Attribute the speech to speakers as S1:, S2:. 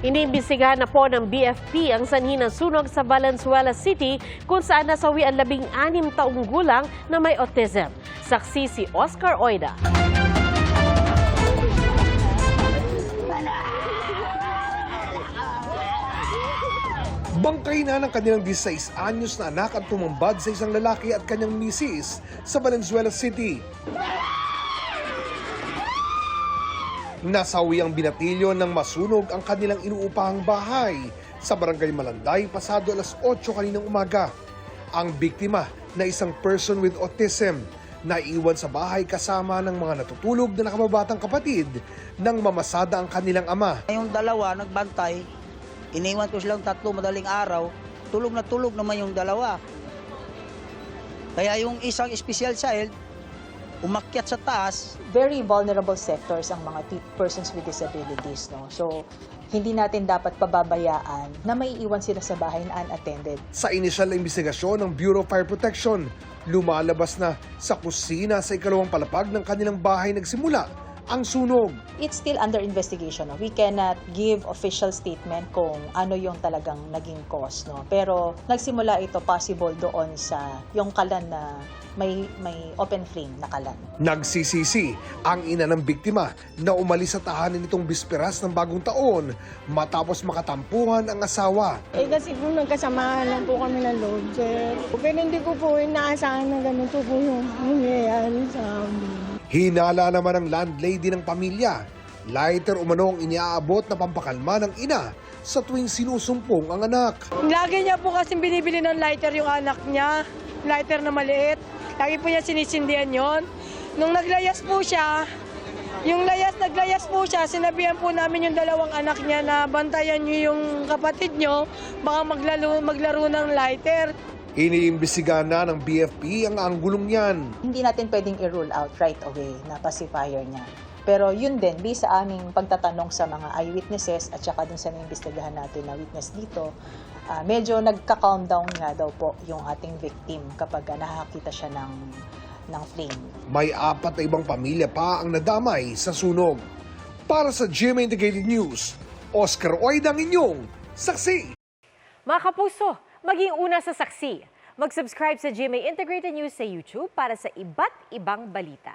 S1: Iniimbestigahan na po ng BFP ang sanhi ng sunog sa Valenzuela City kung saan nasawi ang 16 taong gulang na may autism. Saksi si Oscar Oida.
S2: Bangkay na ng kanilang 16 anyos na anak at tumambad sa isang lalaki at kanyang misis sa Valenzuela City. Nasawi ang binatilyo ng masunog ang kanilang inuupahang bahay sa Barangay Malanday pasado alas 8 kaninang umaga. Ang biktima na isang person with autism naiwan sa bahay kasama ng mga natutulog na nakababatang kapatid nang mamasada ang kanilang ama.
S3: Yung dalawa nagbantay, iniwan ko silang 3 madaling araw, tulog na tulog naman yung dalawa. Kaya yung isang special child, umakyat sa taas.
S4: Very vulnerable sectors ang mga persons with disabilities. No? So, hindi natin dapat pababayaan na maiiwan sila sa bahay na unattended.
S2: Sa inisyal na investigasyon ng Bureau of Fire Protection, lumalabas na sa kusina sa ikalawang palapag ng kanilang bahay nagsimula ang sunog.
S4: It's still under investigation. No? We cannot give official statement kung ano yung talagang naging cause. No? Pero nagsimula ito possible doon sa yung kalan na may open flame na kalan.
S2: Nagsisisi ang ina ng biktima na umalis sa tahanan nitong bisperas ng bagong taon matapos makatampuhan ang asawa.
S5: Kasi po nagkasamahan lang po kami ng load, sir. Pero hindi ko po inaasahan na ganito po yung nangyayari sa amin.
S2: Hinala naman ang landlady ng pamilya. Lighter umano ang iniaabot na pampakalma ng ina sa tuwing sinusumpong ang anak.
S5: Lagi niya po kasi binibili ng lighter yung anak niya. Lighter na maliit. Lagi po niya sinisindihan yon. Nung naglayas po siya, naglayas po siya, sinabihan po namin yung dalawang anak niya na bantayan niyo yung kapatid niyo, baka maglaro ng lighter.
S2: Iniimbestigahan na ng BFP ang anggulong yan.
S4: Hindi natin pwedeng i-rule out right away na pacifier niya. Pero yun din, based sa aming pagtatanong sa mga eyewitnesses at saka dun sa naimbestigahan natin na witness dito, medyo nagka-calm down nga daw po yung ating victim kapag nakakita siya ng flame.
S2: May 4 na ibang pamilya pa ang nadamay sa sunog. Para sa GMA Integrated News, Oscar Oida ang inyong saksi.
S6: Mga kapuso, maging una sa saksi. Mag-subscribe sa GMA Integrated News sa YouTube para sa iba't ibang balita.